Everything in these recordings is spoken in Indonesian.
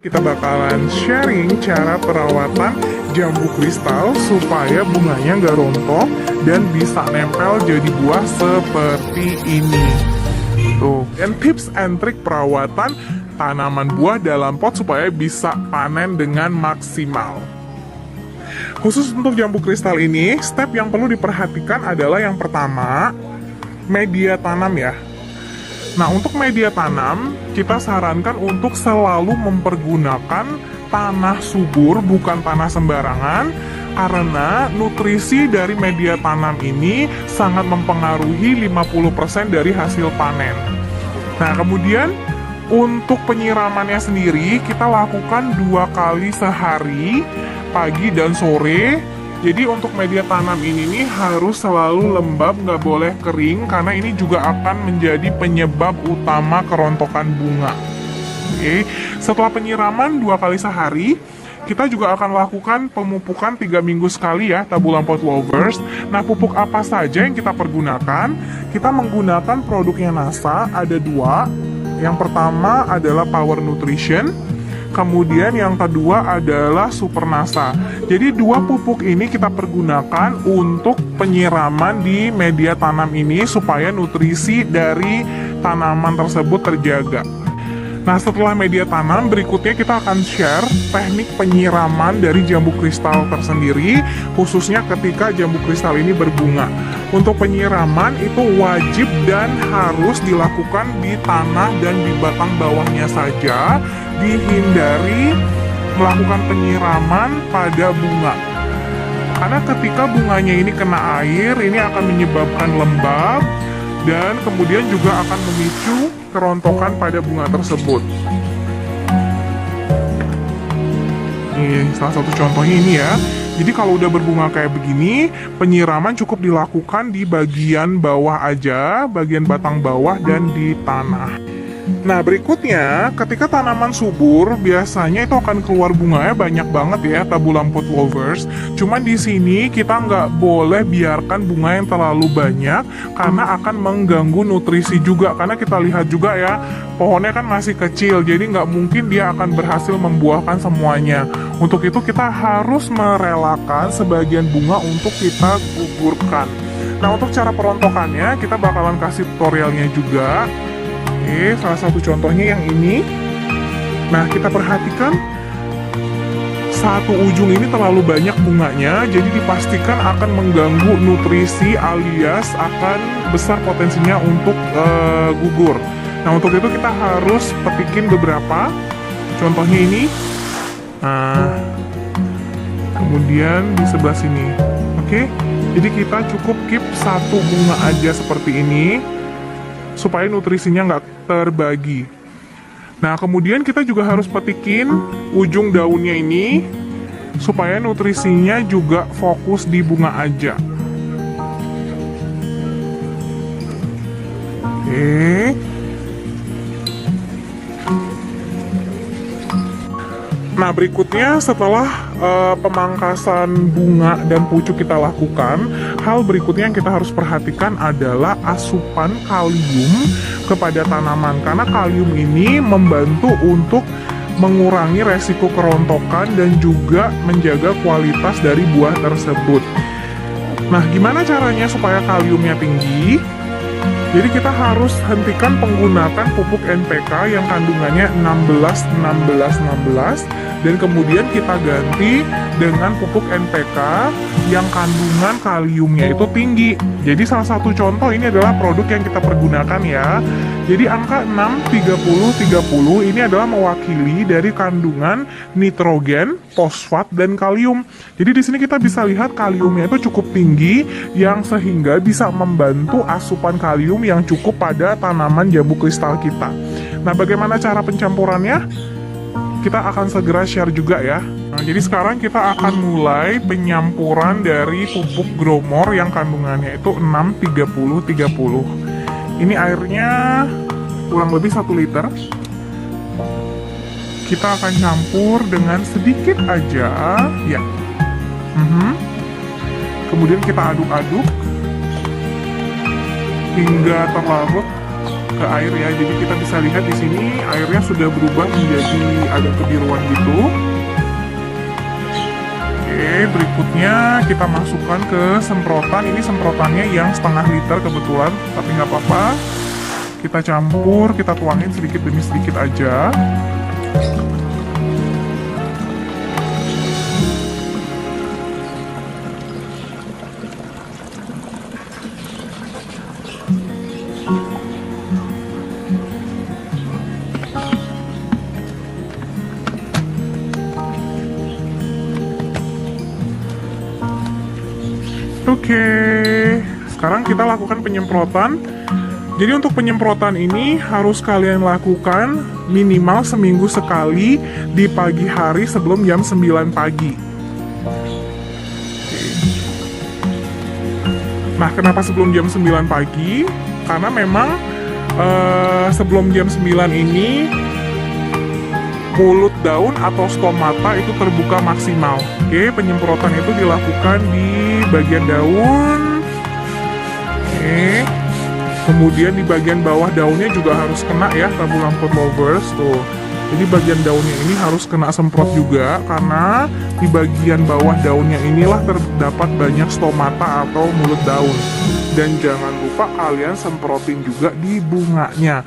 Kita bakalan sharing cara perawatan jambu kristal supaya bunganya nggak rontok dan bisa nempel jadi buah seperti ini. Tuh. Dan tips and trik perawatan tanaman buah dalam pot supaya bisa panen dengan maksimal. Khusus untuk jambu kristal ini, step yang perlu diperhatikan adalah yang pertama, media tanam ya. Nah, untuk media tanam, kita sarankan untuk selalu mempergunakan tanah subur, bukan tanah sembarangan, karena nutrisi dari media tanam ini sangat mempengaruhi 50% dari hasil panen. Nah, kemudian untuk penyiramannya sendiri, kita lakukan 2 kali sehari, pagi dan sore. Jadi untuk media tanam ini nih harus selalu lembab, nggak boleh kering, karena ini juga akan menjadi penyebab utama kerontokan bunga. Oke, setelah penyiraman 2 kali sehari, kita juga akan lakukan pemupukan 3 minggu sekali ya, Tabulam Pot Lovers. Nah, pupuk apa saja yang kita pergunakan? Kita menggunakan produknya NASA, ada 2. Yang pertama adalah Power Nutrition, kemudian yang kedua adalah Super NASA. Jadi 2 pupuk ini kita pergunakan untuk penyiraman di media tanam ini supaya nutrisi dari tanaman tersebut terjaga. Nah, setelah media tanam, berikutnya kita akan share teknik penyiraman dari jambu kristal tersendiri, khususnya ketika jambu kristal ini berbunga. Untuk penyiraman itu wajib dan harus dilakukan di tanah dan di batang bawahnya saja, dihindari melakukan penyiraman pada bunga. Karena ketika bunganya ini kena air, ini akan menyebabkan lembab dan kemudian juga akan memicu kerontokan pada bunga tersebut. Ini salah satu contohnya ini ya. Jadi kalau udah berbunga kayak begini, penyiraman cukup dilakukan di bagian bawah aja, bagian batang bawah dan di tanah. Nah, berikutnya, ketika tanaman subur, biasanya itu akan keluar bunganya banyak banget ya, Tabulam Pot Lovers. Cuman di sini kita nggak boleh biarkan bunga yang terlalu banyak, karena akan mengganggu nutrisi juga. Karena kita lihat juga ya, pohonnya kan masih kecil, jadi nggak mungkin dia akan berhasil membuahkan semuanya. Untuk itu kita harus merelakan sebagian bunga untuk kita gugurkan. Nah, untuk cara perontokannya, kita bakalan kasih tutorialnya juga. Oke, salah satu contohnya yang ini. Nah, kita perhatikan satu ujung ini terlalu banyak bunganya, jadi dipastikan akan mengganggu nutrisi alias akan besar potensinya untuk gugur. Nah, untuk itu kita harus petikin beberapa. Contohnya ini. Nah, kemudian di sebelah sini. Oke, jadi kita cukup keep satu bunga aja seperti ini, supaya nutrisinya nggak terbagi. Nah, kemudian kita juga harus petikin ujung daunnya ini supaya nutrisinya juga fokus di bunga aja. Oke. Nah, berikutnya setelah pemangkasan bunga dan pucuk kita lakukan, hal berikutnya yang kita harus perhatikan adalah asupan kalium kepada tanaman. Karena kalium ini membantu untuk mengurangi resiko kerontokan dan juga menjaga kualitas dari buah tersebut. Nah, gimana caranya supaya kaliumnya tinggi? Jadi kita harus hentikan penggunaan pupuk NPK yang kandungannya 16 dan kemudian kita ganti dengan pupuk NPK yang kandungan kaliumnya itu tinggi. Jadi salah satu contoh ini adalah produk yang kita pergunakan ya. Jadi angka 6-30-30 ini adalah mewakili dari kandungan nitrogen, fosfat, dan kalium. Jadi di sini kita bisa lihat kaliumnya itu cukup tinggi yang sehingga bisa membantu asupan kalium yang cukup pada tanaman jambu kristal kita. Nah, bagaimana cara pencampurannya? Kita akan segera share juga ya. Nah, jadi sekarang kita akan mulai penyampuran dari pupuk growmor yang kandungannya itu 6-30-30. Ini airnya kurang lebih 1 liter. Kita akan campur dengan sedikit aja ya. Kemudian kita aduk-aduk hingga terlarut ke air ya. Jadi kita bisa lihat di sini airnya sudah berubah menjadi agak kebiruan gitu. Oke, berikutnya kita masukkan ke semprotan. Ini semprotannya yang setengah liter kebetulan, tapi nggak apa-apa. Kita campur, kita tuangin sedikit demi sedikit aja. Oke, sekarang kita lakukan penyemprotan. Jadi untuk penyemprotan ini harus kalian lakukan minimal seminggu sekali di pagi hari sebelum jam 9 pagi. Nah, kenapa sebelum jam 9 pagi? Karena memang sebelum jam 9 ini mulut daun atau stomata itu terbuka maksimal. Oke, penyemprotan itu dilakukan di bagian daun. Oke. Kemudian di bagian bawah daunnya juga harus kena ya, tabu lamput lovers tuh. Jadi bagian daunnya ini harus kena semprot juga karena di bagian bawah daunnya inilah terdapat banyak stomata atau mulut daun. Dan jangan lupa kalian semprotin juga di bunganya.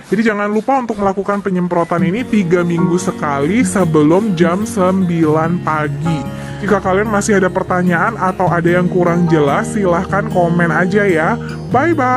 Jadi jangan lupa untuk melakukan penyemprotan ini 3 minggu sekali sebelum jam 9 pagi. Jika kalian masih ada pertanyaan atau ada yang kurang jelas, silahkan komen aja ya. Bye-bye!